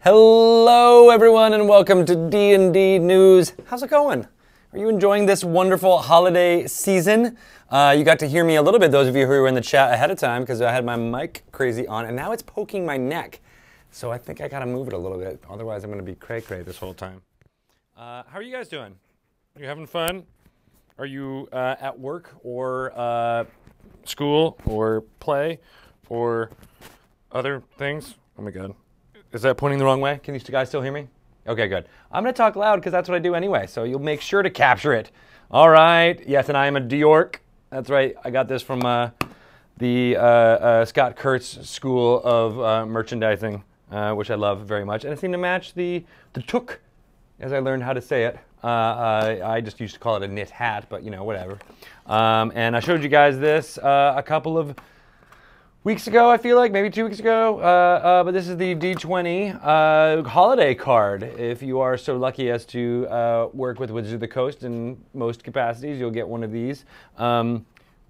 Hello everyone and welcome to D&D News. How's it going? Are you enjoying this wonderful holiday season? You got to hear me a little bit, those of you who were in the chat ahead of time, because I had my mic crazy on and now it's poking my neck. So I think I gotta move it a little bit, otherwise I'm gonna be cray-cray this whole time. How are you guys doing? Are you having fun? Are you at work or school or play or other things? Oh my god. Is that pointing the wrong way? Can you guys still hear me? Okay, good. I'm going to talk loud because that's what I do anyway, so you'll make sure to capture it. All right. Yes, and I am a Diorc. That's right. I got this from the Scott Kurtz School of Merchandising, which I love very much. And it seemed to match the toque as I learned how to say it. I just used to call it a knit hat, but, you know, whatever. And I showed you guys this a couple of weeks ago, I feel like, maybe 2 weeks ago, but this is the D20 holiday card. If you are so lucky as to work with Wizards of the Coast in most capacities, you'll get one of these.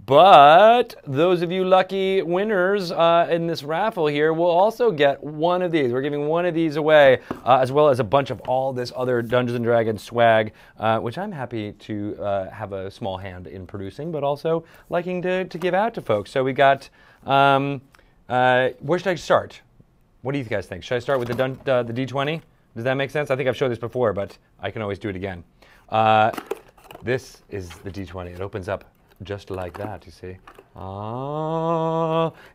But those of you lucky winners in this raffle here will also get one of these. We're giving one of these away, as well as a bunch of all this other Dungeons & Dragons swag, which I'm happy to have a small hand in producing, but also liking to give out to folks. So we got... where should I start? What do you guys think? Should I start with the D20? Does that make sense? I think I've showed this before, but I can always do it again. This is the D20. It opens up just like that, you see.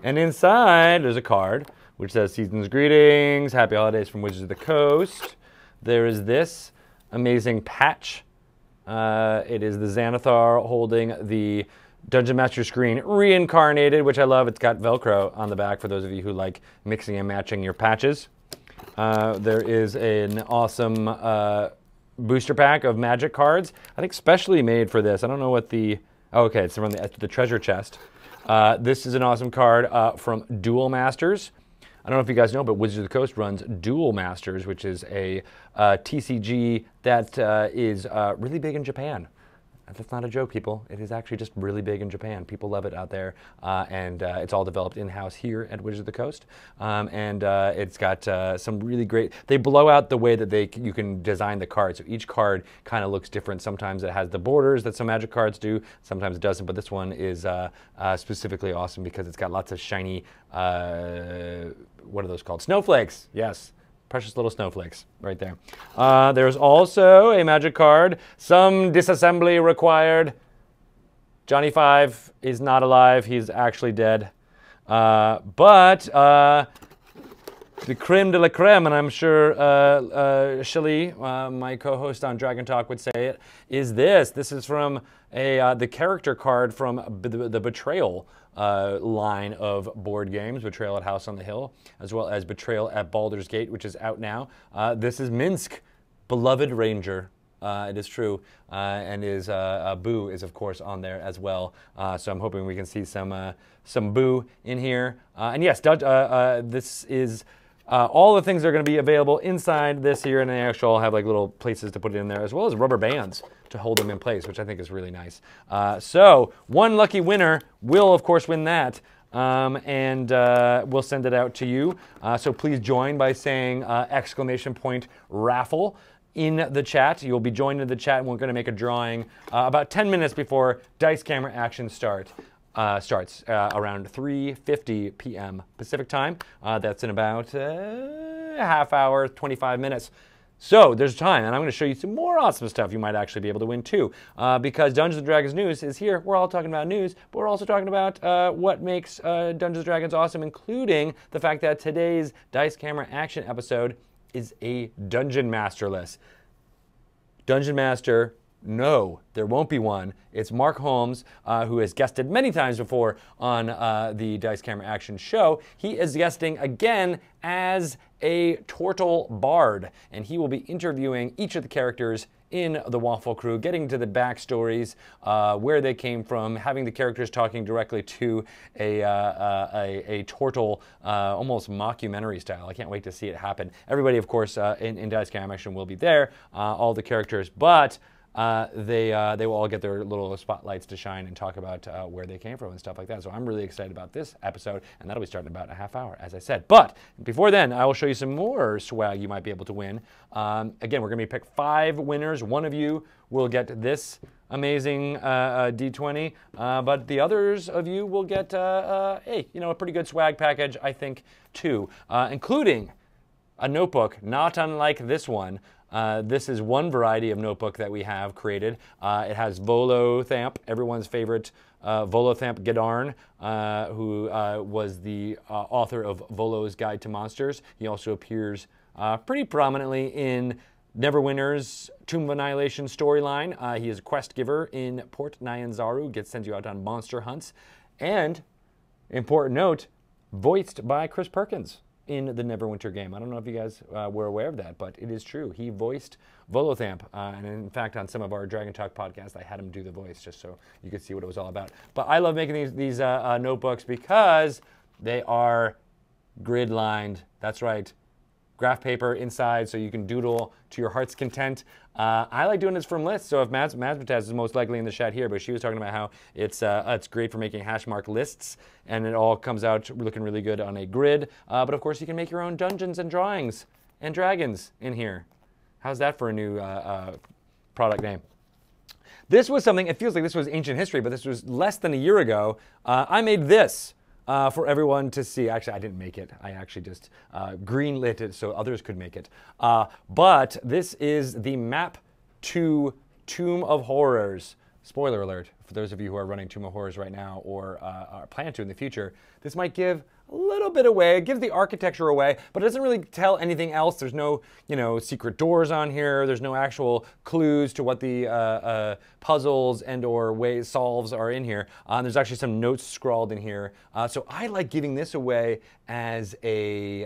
And inside, there's a card which says Season's Greetings, Happy Holidays from Wizards of the Coast. There is this amazing patch. It is the Xanathar holding the Dungeon Master screen reincarnated, which I love. It's got Velcro on the back for those of you who like mixing and matching your patches. There is an awesome booster pack of Magic cards. I think specially made for this. I don't know what the... Oh, okay, it's from the treasure chest. This is an awesome card from Duel Masters. I don't know if you guys know, but Wizards of the Coast runs Duel Masters, which is a TCG that is really big in Japan. That's not a joke, people. It is actually just really big in Japan. People love it out there, and it's all developed in-house here at Wizards of the Coast. It's got some really great... They blow out the way that you can design the cards. So each card kind of looks different. Sometimes it has the borders that some Magic cards do. Sometimes it doesn't. But this one is specifically awesome because it's got lots of shiny... what are those called? Snowflakes. Yes. Precious little snowflakes right there. There's also a Magic card. Some disassembly required. Johnny Five is not alive. He's actually dead. But the creme de la creme, and I'm sure Shelly, my co-host on Dragon Talk, would say it, is this. This is from the character card from the Betrayal line of board games, Betrayal at House on the Hill, as well as Betrayal at Baldur's Gate, which is out now. This is Minsk, beloved ranger. It is true, and Boo is of course on there as well. So I'm hoping we can see some Boo in here. And yes, this is all the things that are going to be available inside this here, and they actually all have like little places to put it in there, as well as rubber bands to hold them in place, which I think is really nice. So one lucky winner will, of course, win that, and we'll send it out to you. So please join by saying ! Raffle in the chat. You'll be joined in the chat, and we're going to make a drawing about 10 minutes before Dice Camera Action starts around 3:50 p.m. Pacific time. That's in about a half hour, 25 minutes. So there's time, and I'm going to show you some more awesome stuff you might actually be able to win too. Because Dungeons & Dragons News is here. We're all talking about news, but we're also talking about what makes Dungeons & Dragons awesome, including the fact that today's Dice Camera Action episode is a Dungeon Masterless. Dungeon Master, no, there won't be one. It's Mark Holmes, who has guested many times before on the Dice Camera Action show. He is guesting again as a Tortle Bard, and he will be interviewing each of the characters in the Waffle Crew, getting to the backstories, where they came from, having the characters talking directly to a Tortle, almost mockumentary style. I can't wait to see it happen. Everybody, of course, in Dice Camera Action will be there, all the characters, but they will all get their little spotlights to shine and talk about where they came from and stuff like that. So I'm really excited about this episode, and that'll be starting in about a half hour, as I said. But before then, I will show you some more swag you might be able to win. Again, we're going to be pick 5 winners. One of you will get this amazing D20, but the others of you will get a pretty good swag package, I think, too, including a notebook not unlike this one. This is one variety of notebook that we have created. It has Volothamp, everyone's favorite Volothamp Gedarn, who was the author of Volo's Guide to Monsters. He also appears pretty prominently in Neverwinter's Tomb of Annihilation storyline. He is a quest giver in Port Nyanzaru, sends you out on monster hunts. And, important note, voiced by Chris Perkins in the Neverwinter game. I don't know if you guys were aware of that, but it is true. He voiced Volothamp, and in fact, on some of our Dragon Talk podcasts, I had him do the voice just so you could see what it was all about. But I love making these notebooks because they are grid-lined. That's right. Graph paper inside so you can doodle to your heart's content. I like doing this from lists, so if Mazmataz is most likely in the chat here, but she was talking about how it's great for making hash mark lists, and it all comes out looking really good on a grid. But of course, you can make your own Dungeons and Drawings and Dragons in here. How's that for a new product name? This was something, it feels like this was ancient history, but this was less than a year ago. I made this. For everyone to see. Actually, I didn't make it. I actually just greenlit it so others could make it. But this is the map to Tomb of Horrors. Spoiler alert, for those of you who are running Tomb of Horrors right now or plan to in the future, this might give a little bit away. It gives the architecture away, but it doesn't really tell anything else. There's no, secret doors on here. There's no actual clues to what the puzzles and or ways solves are in here. There's actually some notes scrawled in here. So I like giving this away as a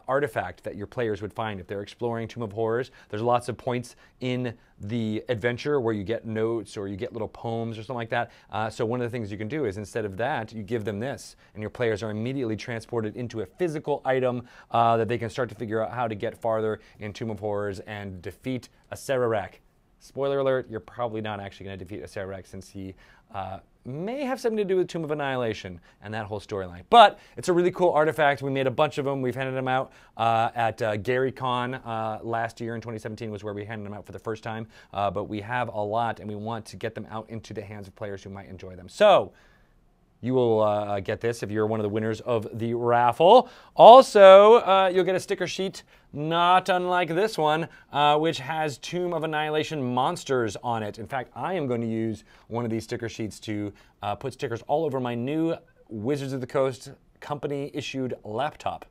artifact that your players would find if they're exploring Tomb of Horrors. There's lots of points in the adventure where you get notes or you get little poems or something like that. So one of the things you can do is instead of that, you give them this, and your players are immediately transported into a physical item that they can start to figure out how to get farther in Tomb of Horrors and defeat Acererak. Spoiler alert, you're probably not actually going to defeat Acererak since he may have something to do with Tomb of Annihilation and that whole storyline. But it's a really cool artifact. We made a bunch of them. We've handed them out at GaryCon last year in 2017 was where we handed them out for the first time. But we have a lot, and we want to get them out into the hands of players who might enjoy them. So you will get this if you're one of the winners of the raffle. Also, you'll get a sticker sheet not unlike this one, which has Tomb of Annihilation monsters on it. In fact, I am going to use one of these sticker sheets to put stickers all over my new Wizards of the Coast company-issued laptop.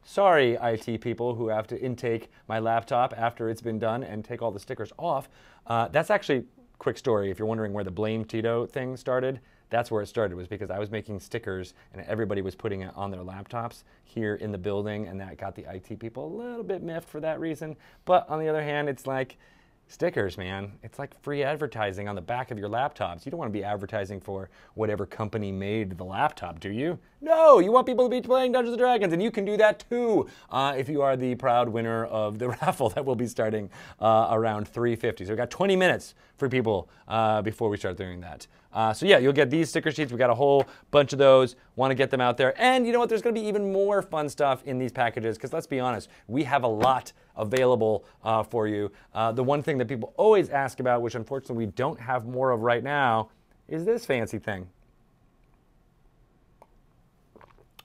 Sorry, IT people who have to intake my laptop after it's been done and take all the stickers off. That's actually, quick story, if you're wondering where the Blame Tito thing started, that's where it started, was because I was making stickers and everybody was putting it on their laptops here in the building, and that got the IT people a little bit miffed for that reason. But on the other hand, it's like, stickers, man. It's like free advertising on the back of your laptops. You don't want to be advertising for whatever company made the laptop, do you? No, you want people to be playing Dungeons & Dragons, and you can do that too if you are the proud winner of the raffle that will be starting around 3:50. So we've got 20 minutes for people before we start doing that. So yeah, you'll get these sticker sheets. We've got a whole bunch of those. Want to get them out there. And you know what? There's going to be even more fun stuff in these packages because let's be honest, we have a lot available for you. The one thing that people always ask about, which unfortunately we don't have more of right now, is this fancy thing.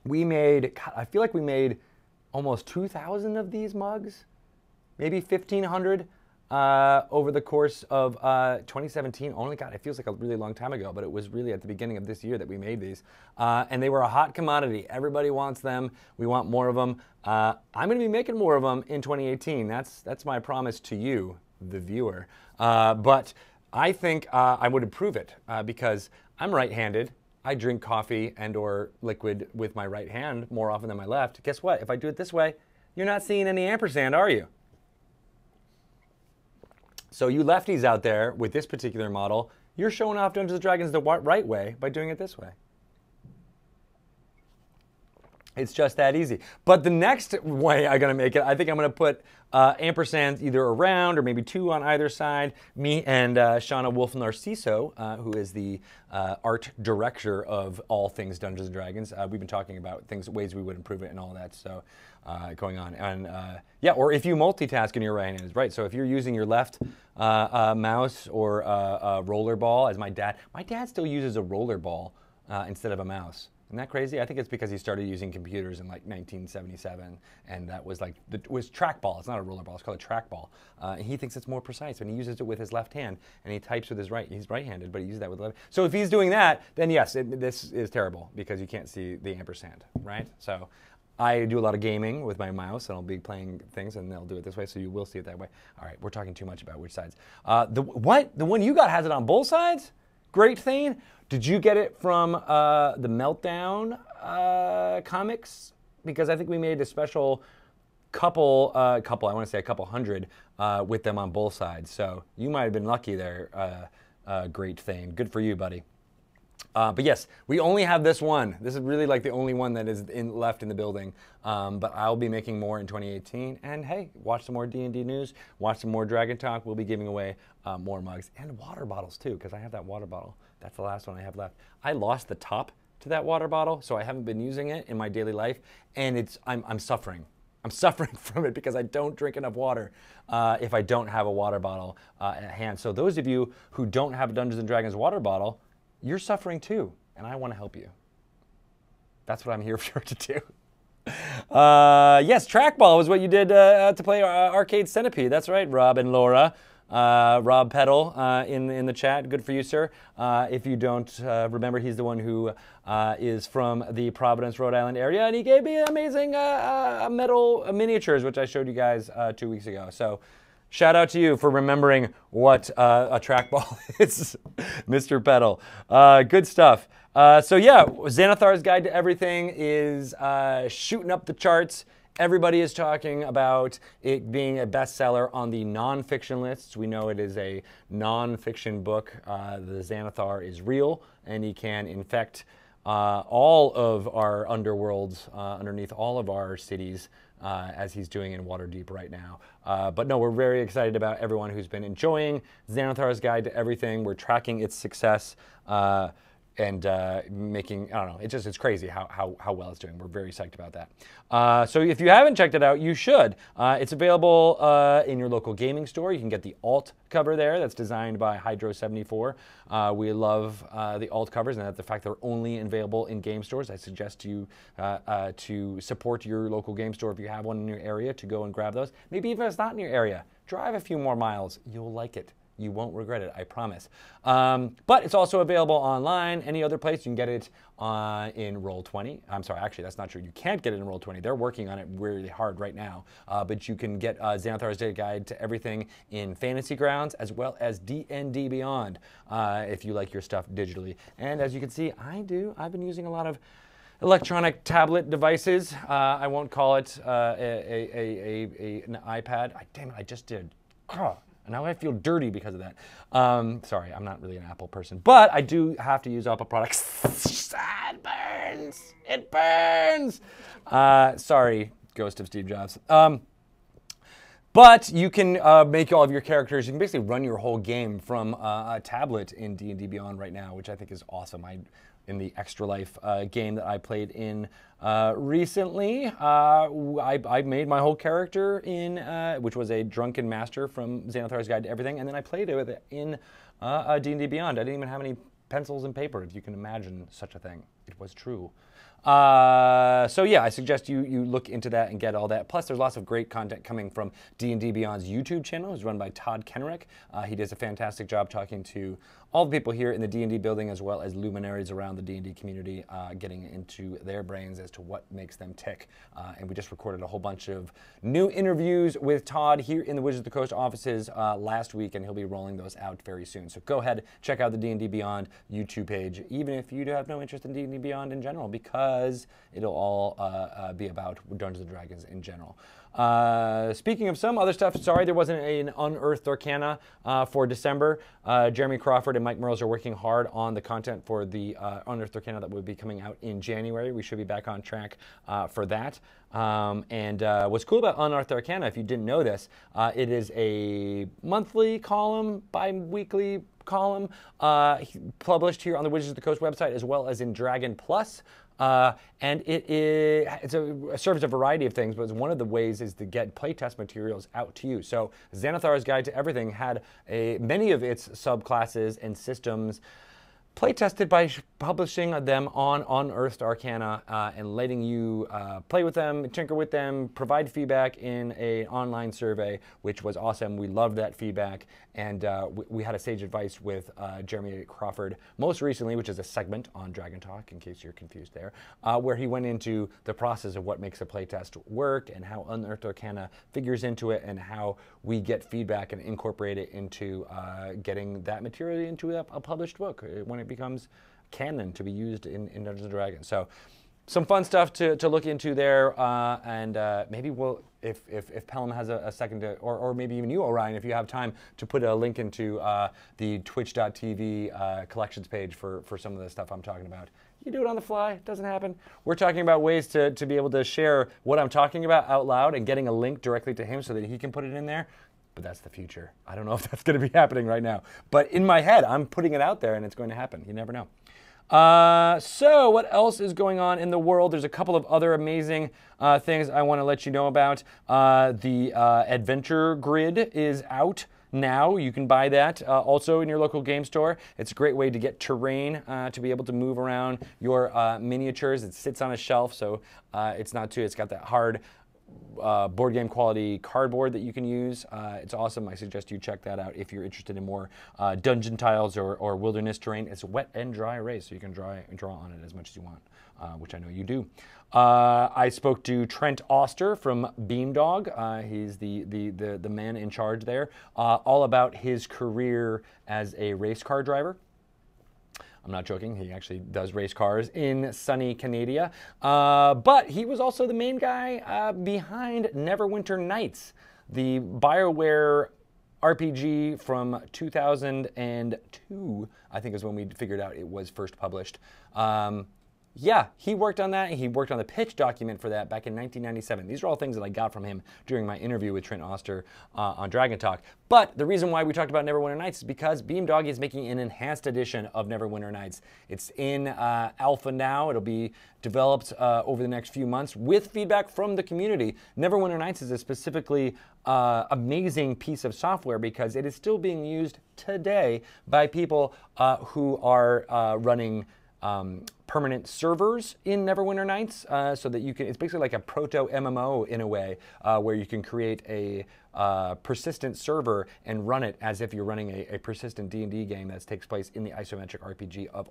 We made, God, I feel like we made almost 2,000 of these mugs, maybe 1,500 over the course of 2017. Only, God, it feels like a really long time ago, but it was really at the beginning of this year that we made these. And they were a hot commodity. Everybody wants them. We want more of them. I'm going to be making more of them in 2018. That's my promise to you, the viewer. But I think I would improve it because I'm right-handed. I drink coffee and or liquid with my right hand more often than my left. Guess what? If I do it this way, you're not seeing any ampersand, are you? So you lefties out there with this particular model, you're showing off Dungeons & Dragons the right way by doing it this way. It's just that easy. But the next way I'm going to make it, I think I'm going to put ampersands either around or maybe 2 on either side. Me and Shauna Wolf Narciso, who is the art director of all things Dungeons & Dragons. We've been talking about ways we would improve it and all that. So going on. And yeah, or if you multitask in your right hand, right? So if you're using your left mouse or a roller ball, as my dad still uses a roller ball instead of a mouse. Isn't that crazy? I think it's because he started using computers in like 1977, and that was like it was trackball. It's not a roller ball. It's called a trackball. And he thinks it's more precise, and he uses it with his left hand, and he types with his right. He's right-handed, but he uses that with the left. So if he's doing that, then yes, this is terrible because you can't see the ampersand, right? So I do a lot of gaming with my mouse, and I'll be playing things, and they'll do it this way, so you will see it that way. All right, we're talking too much about which sides. The one you got has it on both sides? Great Thane. Did you get it from the Meltdown comics? Because I think we made a special couple, I want to say a couple hundred with them on both sides. So you might have been lucky there, Great Thane. Good for you, buddy. But yes, we only have this one. This is really like the only one that is left in the building. But I'll be making more in 2018. And hey, watch some more D&D news. Watch some more Dragon Talk. We'll be giving away more mugs and water bottles too, because I have that water bottle. That's the last one I have left. I lost the top to that water bottle, so I haven't been using it in my daily life, and I'm suffering. I'm suffering from it because I don't drink enough water if I don't have a water bottle at hand. So those of you who don't have a Dungeons & Dragons water bottle, you're suffering too, and I want to help you. That's what I'm here for to do. Yes, trackball was what you did to play Arcade Centipede. That's right, Rob and Laura. Rob Peddle in the chat. Good for you, sir. If you don't remember, he's the one who is from the Providence, Rhode Island area, and he gave me amazing metal miniatures, which I showed you guys 2 weeks ago. So shout out to you for remembering what a trackball is, Mr. Peddle. Good stuff. So yeah, Xanathar's Guide to Everything is shooting up the charts. Everybody is talking about it being a bestseller on the nonfiction lists. We know it is a nonfiction book. The Xanathar is real, and he can infect all of our underworlds underneath all of our cities, as he's doing in Waterdeep right now. But no, we're very excited about everyone who's been enjoying Xanathar's Guide to Everything. We're tracking its success. And making, I don't know, it's crazy how well it's doing. We're very psyched about that. So if you haven't checked it out, you should. It's available in your local gaming store. You can get the alt cover there that's designed by Hydro74. We love the alt covers, and the fact they're only available in game stores. I suggest you to support your local game store if you have one in your area, to go and grab those. Maybe even if it's not in your area, drive a few more miles. You'll like it. You won't regret it, I promise. But it's also available online. Any other place, you can get it in Roll20. I'm sorry, actually, that's not true. You can't get it in Roll20. They're working on it really hard right now. But you can get Xanathar's Guide to Everything in Fantasy Grounds, as well as D&D Beyond, if you like your stuff digitally. And as you can see, I do. I've been using a lot of electronic tablet devices. I won't call it an iPad. Damn it, I just did. And now I feel dirty because of that. Sorry, I'm not really an Apple person, but I do have to use Apple products. It burns. It burns. Sorry, ghost of Steve Jobs. But you can make all of your characters. You can basically run your whole game from a tablet in D&D Beyond right now, which I think is awesome. In the Extra Life game that I played in recently, I made my whole character in, which was a drunken master from Xanathar's Guide to Everything, and then I played it with it in D&D Beyond. I didn't even have any pencils and paper, if you can imagine such a thing. It was true. So yeah, I suggest you look into that and get all that. Plus, there's lots of great content coming from D&D Beyond's YouTube channel. It's run by Todd Kenrick. He does a fantastic job talking to all the people here in the D&D building, as well as luminaries around the D&D community, getting into their brains as to what makes them tick. And we just recorded a whole bunch of new interviews with Todd here in the Wizards of the Coast offices last week, and he'll be rolling those out very soon. So go ahead, check out the D&D Beyond YouTube page, even if you have no interest in D&D Beyond in general, because because it'll all be about Dungeons & Dragons in general. Speaking of some other stuff, sorry there wasn't an Unearthed Arcana for December. Jeremy Crawford and Mike Mearls are working hard on the content for the Unearthed Arcana that will be coming out in January. We should be back on track for that. What's cool about Unearthed Arcana, if you didn't know this, it is a monthly column, bi-weekly column, published here on the Wizards of the Coast website as well as in Dragon Plus. And it serves a variety of things, but one of the ways is to get playtest materials out to you. So Xanathar's Guide to Everything had many of its subclasses and systems playtested by publishing them on Unearthed Arcana and letting you play with them, tinker with them, provide feedback in an online survey, which was awesome. We loved that feedback, and we had a Sage Advice with Jeremy Crawford most recently, which is a segment on Dragon Talk, in case you're confused there, where he went into the process of what makes a playtest work and how Unearthed Arcana figures into it and how we get feedback and incorporate it into getting that material into a published book when it becomes canon to be used in Dungeons & Dragons. So some fun stuff to look into there, and maybe we'll, if Pelham has a second to, or maybe even you, Orion, if you have time to put a link into the twitch.tv collections page for some of the stuff I'm talking about. You do it on the fly, it doesn't happen. We're talking about ways to be able to share what I'm talking about out loud and getting a link directly to him so that he can put it in there. But that's the future. I don't know if that's going to be happening right now. But in my head, I'm putting it out there and it's going to happen. You never know. So what else is going on in the world? There's a couple of other amazing things I want to let you know about. The Adventure Grid is out now. You can buy that also in your local game store. It's a great way to get terrain to be able to move around your miniatures. It sits on a shelf, so it's got that hard board game quality cardboard that you can use. It's awesome. I suggest you check that out if you're interested in more dungeon tiles or wilderness terrain. It's a wet and dry erase, so you can draw on it as much as you want, which I know you do. I spoke to Trent Oster from Beamdog. He's the man in charge there, all about his career as a race car driver. I'm not joking, he actually does race cars in sunny Canada. But he was also the main guy behind Neverwinter Nights, the BioWare RPG from 2002, I think is when we figured out it was first published. Yeah, he worked on that. He worked on the pitch document for that back in 1997. These are all things that I got from him during my interview with Trent Oster on Dragon Talk. But the reason why we talked about Neverwinter Nights is because Beamdog is making an enhanced edition of Neverwinter Nights. It's in alpha now. It'll be developed over the next few months with feedback from the community. Neverwinter Nights is a specifically amazing piece of software because it is still being used today by people who are running permanent servers in Neverwinter Nights, so that you can, it's basically like a proto-MMO in a way, where you can create a persistent server and run it as if you're running a persistent D&D game that takes place in the isometric RPG of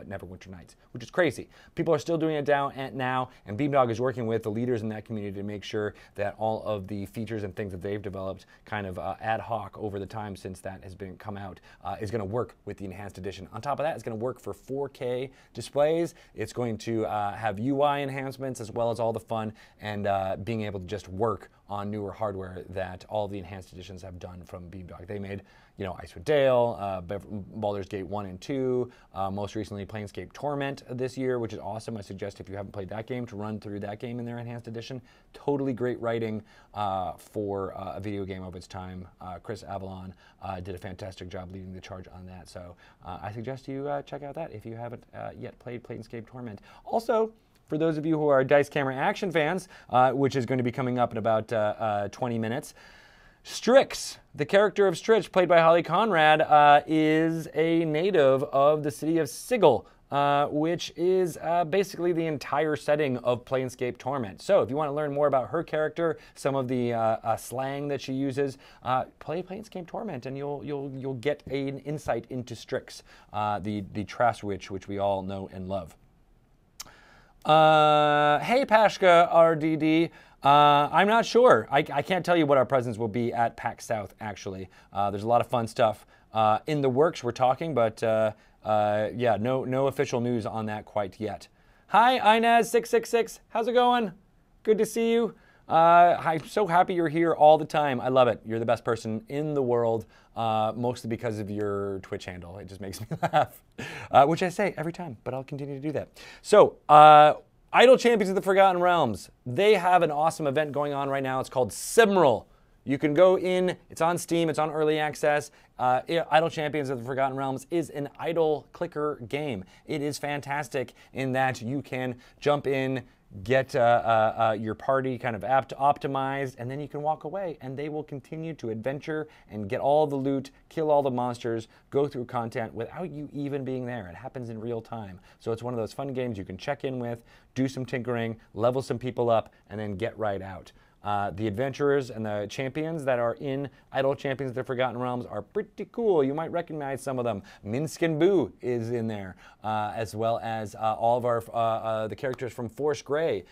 Neverwinter Nights, which is crazy. People are still doing it now, and Beamdog is working with the leaders in that community to make sure that all of the features and things that they've developed kind of ad hoc over the time since that has come out is going to work with the enhanced edition. On top of that, it's going to work for 4K displays. It's going to have UI enhancements as well as all the fun and being able to just work on newer hardware that all the enhanced editions have done from Beamdog. They made, you know, Icewind Dale, Baldur's Gate 1 and 2, most recently Planescape Torment this year, which is awesome. I suggest if you haven't played that game to run through that game in their enhanced edition. Totally great writing for a video game of its time. Chris Avalon did a fantastic job leading the charge on that. So I suggest you check out that if you haven't yet played Planescape Torment. Also, for those of you who are Dice Camera Action fans, which is going to be coming up in about 20 minutes, Strix, the character of Strix, played by Holly Conrad, is a native of the city of Sigil, which is basically the entire setting of Planescape Torment. So if you want to learn more about her character, some of the slang that she uses, play Planescape Torment and you'll get an insight into Strix, the Trash Witch, which we all know and love. Hey Pashka RDD, I'm not sure. I can't tell you what our presence will be at PAX South, actually. There's a lot of fun stuff in the works, we're talking, but yeah, no official news on that quite yet. Hi, Inez666. How's it going? Good to see you. I'm so happy you're here all the time. I love it. You're the best person in the world, mostly because of your Twitch handle. It just makes me laugh, which I say every time, but I'll continue to do that. So, Idle Champions of the Forgotten Realms. They have an awesome event going on right now. It's called Simral. You can go in, it's on Steam, it's on Early Access. Idle Champions of the Forgotten Realms is an idle clicker game. It is fantastic in that you can jump in, get your party kind of optimized, and then you can walk away, and they will continue to adventure and get all the loot, kill all the monsters, go through content without you even being there. It happens in real time. So it's one of those fun games you can check in with, do some tinkering, level some people up, and then get right out. The adventurers and the champions that are in Idle Champions of the Forgotten Realms are pretty cool. You might recognize some of them. Minsc and Boo is in there, as well as all of our the characters from Force Grey.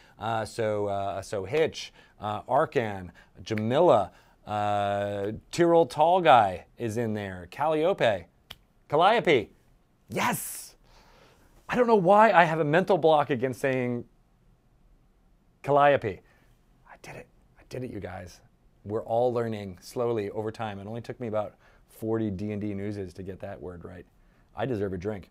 So Hitch, Arkan, Jamila, Tyrol Tall Guy is in there. Calliope. Yes! I don't know why I have a mental block against saying Calliope. I did it. Did it, you guys. We're all learning slowly over time. It only took me about 40 D&D newses to get that word right. I deserve a drink.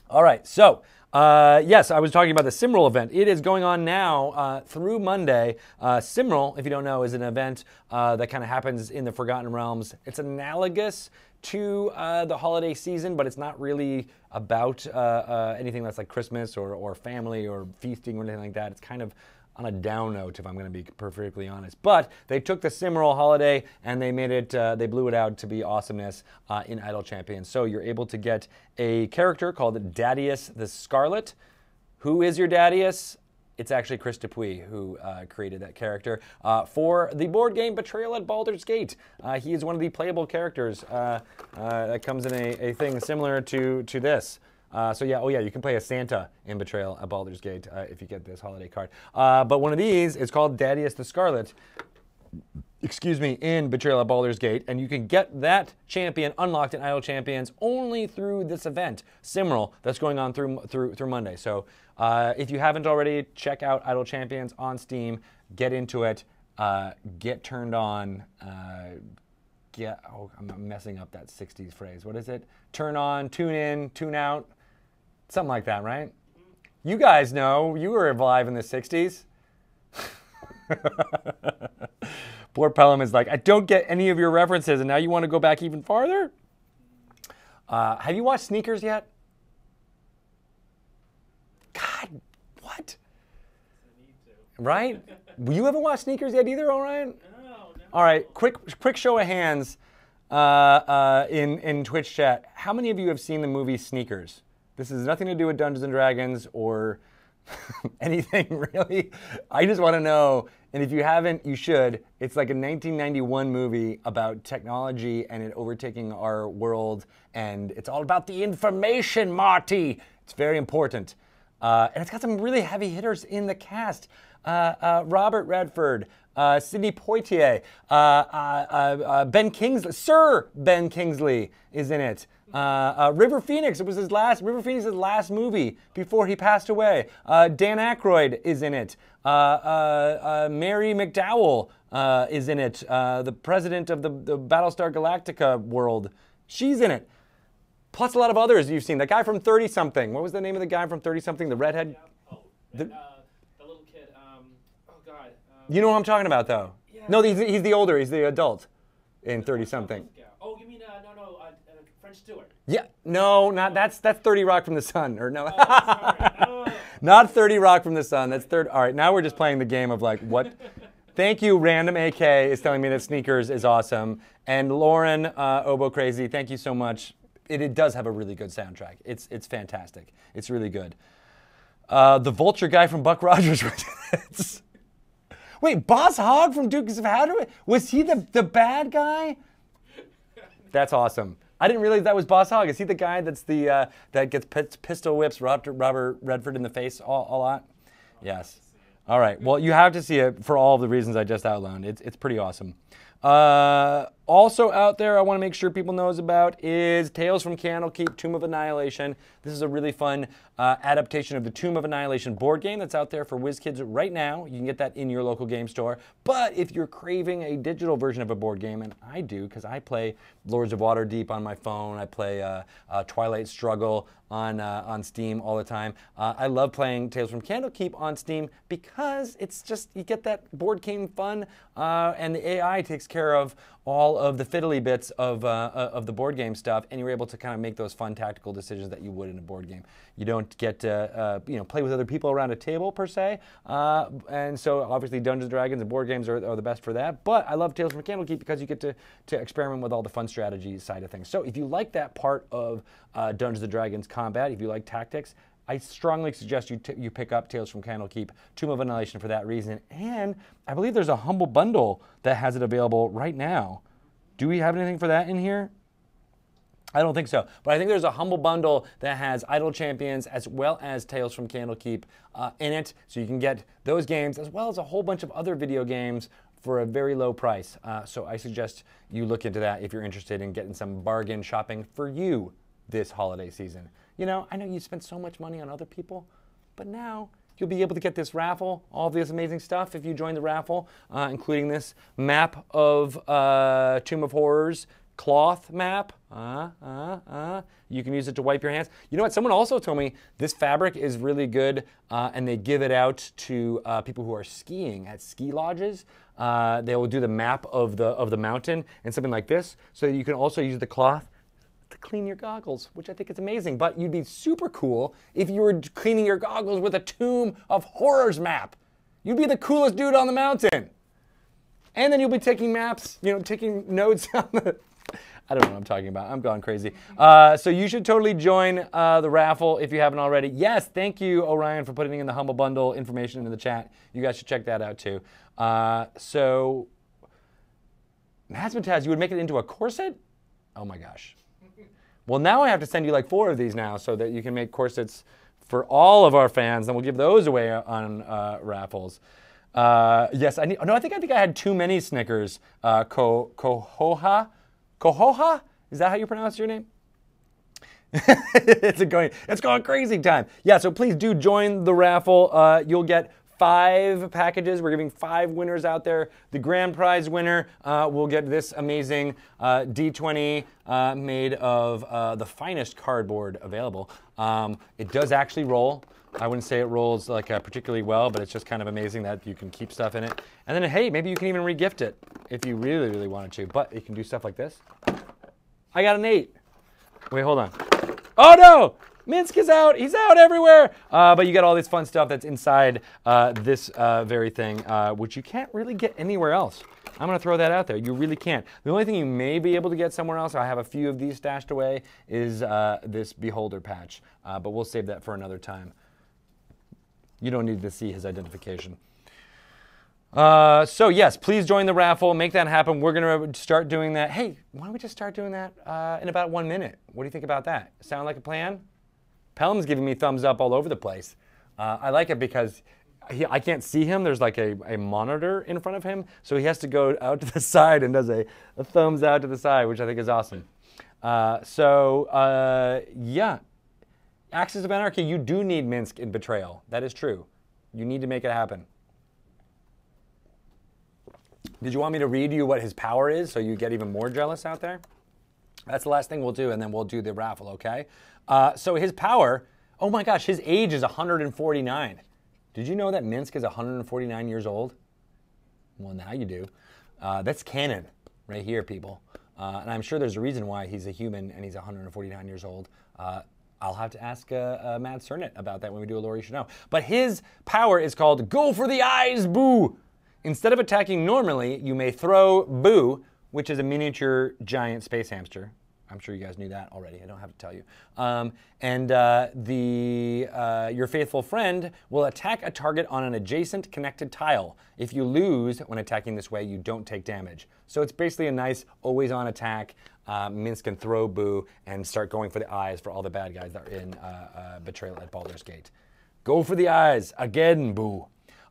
All right, so yes, I was talking about the Simral event. It is going on now through Monday. Simral, if you don't know, is an event that kind of happens in the Forgotten Realms. It's analogous to the holiday season, but it's not really about anything that's like Christmas or family or feasting or anything like that. It's kind of on a down note, if I'm going to be perfectly honest. But they took the Simral holiday and they made it, they blew it out to be awesomeness in Idle Champions. So you're able to get a character called Dadius the Scarlet. Who is your Dadius? It's actually Chris Dupuis who created that character for the board game Betrayal at Baldur's Gate. He is one of the playable characters that comes in a thing similar to this. So yeah, you can play a Santa in Betrayal at Baldur's Gate if you get this holiday card. But one of these is called Dadius the Scarlet. Excuse me, in Betrayal at Baldur's Gate, and you can get that champion unlocked in Idle Champions only through this event, Simral, that's going on through Monday. So if you haven't already, check out Idle Champions on Steam, get into it, get turned on, I'm messing up that 60s phrase. What is it? Turn on, tune in, tune out, something like that, right? You guys know, you were alive in the 60s. Poor Pelham is like, I don't get any of your references, and now you want to go back even farther? Have you watched Sneakers yet? God, what? I need to. Right? You haven't watched Sneakers yet either, Orion? No. All right, quick show of hands in Twitch chat. How many of you have seen the movie Sneakers? This has nothing to do with Dungeons & Dragons or anything really. I just want to know, and if you haven't, you should. It's like a 1991 movie about technology and it overtaking our world, and it's all about the information, Marty. It's very important. And it's got some really heavy hitters in the cast. Robert Redford, Sidney Poitier, Ben Kingsley, Sir Ben Kingsley is in it. River Phoenix, it was River Phoenix's last movie before he passed away. Dan Aykroyd is in it. Mary McDowell is in it. The president of the Battlestar Galactica world, she's in it. Plus a lot of others you've seen. That guy from 30-something. What was the name of the guy from 30-something? The redhead? Yeah. The little kid. Oh, God. You know what I'm talking about, though? Yeah. No, he's the older. He's the adult in 30-something. Oh, you mean, French Stewart. Yeah. No, not that's 30 Rock from the Sun. Or no. Oh, Not 30 Rock from the Sun. That's third. All right, now we're just playing the game of like what. Thank you, Random AK is telling me that Sneakers is awesome. And Lauren Obo Crazy, thank you so much. It does have a really good soundtrack. It's fantastic. It's really good. The Vulture guy from Buck Rogers. Wait, Boss Hogg from Dukes of Hazzard? Was he the bad guy? That's awesome. I didn't realize that was Boss Hogg. Is he the guy that's the that gets pistol whips Robert Redford in the face a lot? Yes. All right. Well, you have to see it for all of the reasons I just outlined. It's pretty awesome. Also out there, I want to make sure people knows about is Tales from Candlekeep, Tomb of Annihilation. This is a really fun adaptation of the Tomb of Annihilation board game that's out there for WizKids right now. You can get that in your local game store. But if you're craving a digital version of a board game, and I do because I play Lords of Waterdeep on my phone, I play Twilight Struggle on Steam all the time. I love playing Tales from Candlekeep on Steam because it's just, you get that board game fun, and the AI takes care of all of the fiddly bits of the board game stuff, and you're able to kind of make those fun tactical decisions that you would in a board game. You don't get to play with other people around a table per se, and so obviously Dungeons & Dragons and board games are the best for that. But I love Tales from Candlekeep because you get to experiment with all the fun strategy side of things. So if you like that part of Dungeons & Dragons combat, if you like tactics, I strongly suggest you pick up Tales from Candlekeep, Tomb of Annihilation for that reason. And I believe there's a Humble Bundle that has it available right now. Do we have anything for that in here? I don't think so. But I think there's a Humble Bundle that has Idle Champions as well as Tales from Candlekeep in it. So you can get those games as well as a whole bunch of other video games for a very low price. So I suggest you look into that if you're interested in getting some bargain shopping for you this holiday season. You know, I know you spent so much money on other people, but now you'll be able to get this raffle, all this amazing stuff if you join the raffle, including this map of Tomb of Horrors cloth map. You can use it to wipe your hands. You know what? Someone also told me this fabric is really good, and they give it out to people who are skiing at ski lodges. They will do the map of the mountain and something like this, so you can also use the cloth to clean your goggles, which I think is amazing. But you'd be super cool if you were cleaning your goggles with a Tomb of Horrors map. You'd be the coolest dude on the mountain. And then you'll be taking maps, taking notes on the... I don't know what I'm talking about. I'm going crazy. So you should totally join the raffle if you haven't already. Yes, thank you, Orion, for putting in the Humble Bundle information into the chat. You guys should check that out, too. So, Mazmataz, you would make it into a corset? Oh, my gosh. Well, now I have to send you like 4 of these now so that you can make corsets for all of our fans, and we'll give those away on raffles. Yes, I think I had too many Snickers. Kohoha? Kohoha? Is that how you pronounce your name? It's going crazy time. Yeah, so please do join the raffle. You'll get 5 packages. We're giving 5 winners out there. The grand prize winner will get this amazing D20 made of the finest cardboard available. It does actually roll. I wouldn't say it rolls like particularly well, but it's just kind of amazing that you can keep stuff in it. And then, hey, maybe you can even regift it if you really, really wanted to. But you can do stuff like this. I got an 8. Wait, hold on. Oh, no! Minsk is out. He's out everywhere. But you got all this fun stuff that's inside this very thing, which you can't really get anywhere else. I'm going to throw that out there. You really can't. The only thing you may be able to get somewhere else, I have a few of these stashed away, is this Beholder patch. But we'll save that for another time. You don't need to see his identification. So yes, please join the raffle. Make that happen. We're going to start doing that. Hey, why don't we just start doing that in about 1 minute? What do you think about that? Sound like a plan? Pelham's giving me thumbs up all over the place. I like it because I can't see him. There's like a monitor in front of him. So he has to go out to the side and does a thumbs out to the side, which I think is awesome. Yeah. Axis of Anarchy, you do need Minsk in Betrayal. That is true. You need to make it happen. Did you want me to read you what his power is so you get even more jealous out there? That's the last thing we'll do, and then we'll do the raffle, okay? So his power, oh my gosh, his age is 149. Did you know that Minsk is 149 years old? Well, now you do. That's canon right here, people. And I'm sure there's a reason why he's a human and he's 149 years old. I'll have to ask Matt Cernit about that when we do a Lore You Should Know. But his power is called Go for the Eyes, Boo! Instead of attacking normally, you may throw Boo, which is a miniature giant space hamster. I'm sure you guys knew that already. I don't have to tell you. Your faithful friend will attack a target on an adjacent connected tile. If you lose when attacking this way, you don't take damage. So it's basically a nice always-on attack. Minsk can throw Boo and start going for the eyes for all the bad guys that are in Betrayal at Baldur's Gate. Go for the eyes again, Boo.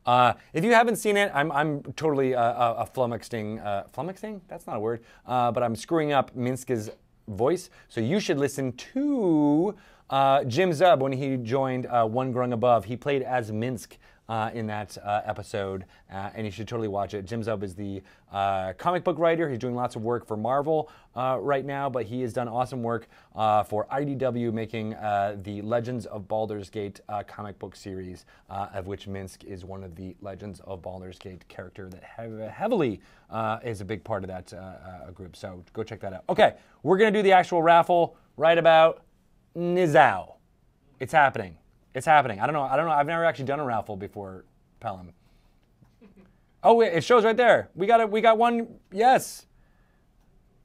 If you haven't seen it, I'm totally a flummoxing, flummoxing? That's not a word, but I'm screwing up Minsk's voice. So you should listen to Jim Zub when he joined One Grung Above. He played as Minsk in that episode, and you should totally watch it. Jim Zub is the comic book writer. He's doing lots of work for Marvel right now, but he has done awesome work for IDW, making the Legends of Baldur's Gate comic book series, of which Minsk is one of the Legends of Baldur's Gate character that heavily is a big part of that group. So go check that out. Okay, we're gonna do the actual raffle right about now. It's happening. It's happening. I don't know. I've never actually done a raffle before, Pelham. Oh, wait, it shows right there. We got one. Yes.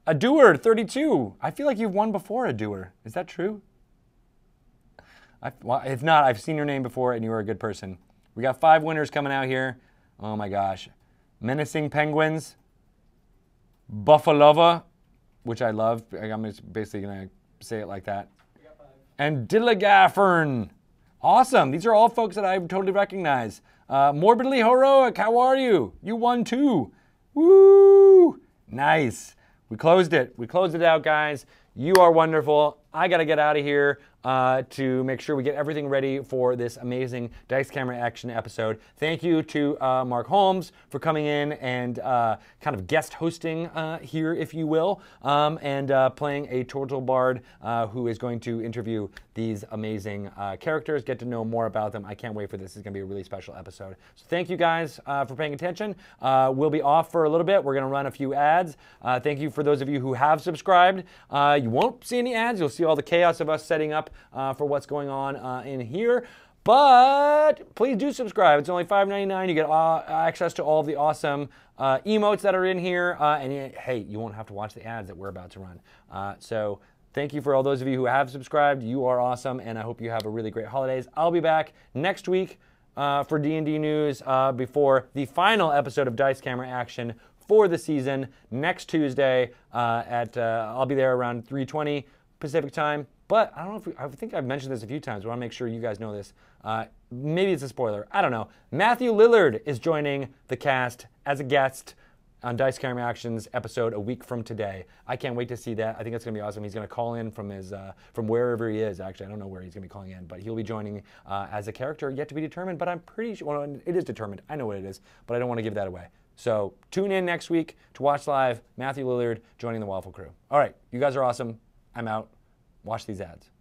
A doer, 32. I feel like you've won before, a doer. Is that true? Well, if not, I've seen your name before, and you are a good person. We got 5 winners coming out here. Oh my gosh. Menacing Penguins. Buffalova, which I love. I'm just basically going to say it like that. We got 5. And Dillagaffern. Awesome. These are all folks that I totally recognize. Morbidly Heroic, how are you? You won too. Woo! Nice. We closed it. We closed it out, guys. You are wonderful. I got to get out of here to make sure we get everything ready for this amazing Dice Camera Action episode. Thank you to Mark Holmes for coming in and kind of guest hosting here, if you will, and playing a Turtle Bard who is going to interview these amazing characters, get to know more about them. I can't wait for this. It's going to be a really special episode. So thank you guys for paying attention. We'll be off for a little bit. We're going to run a few ads. Thank you for those of you who have subscribed. You won't see any ads. You'll see all the chaos of us setting up for what's going on in here. But please do subscribe. It's only $5.99. You get access to all of the awesome emotes that are in here. And hey, you won't have to watch the ads that we're about to run. So thank you for all those of you who have subscribed. You are awesome, and I hope you have a really great holidays. I'll be back next week for D&D news before the final episode of Dice Camera Action for the season next Tuesday I'll be there around 3:20 Pacific time. But I don't know if I think I've mentioned this a few times. I want to make sure you guys know this. Maybe it's a spoiler. I don't know. Matthew Lillard is joining the cast as a guest on Dice Camera Action's episode a week from today. I can't wait to see that. I think it's going to be awesome. He's going to call in from his from wherever he is. Actually, I don't know where he's going to be calling in, but he'll be joining as a character yet to be determined. But I'm pretty sure well, it is determined. I know what it is, but I don't want to give that away. So tune in next week to watch live Matthew Lillard joining the Waffle Crew. All right, you guys are awesome. I'm out. Watch these ads.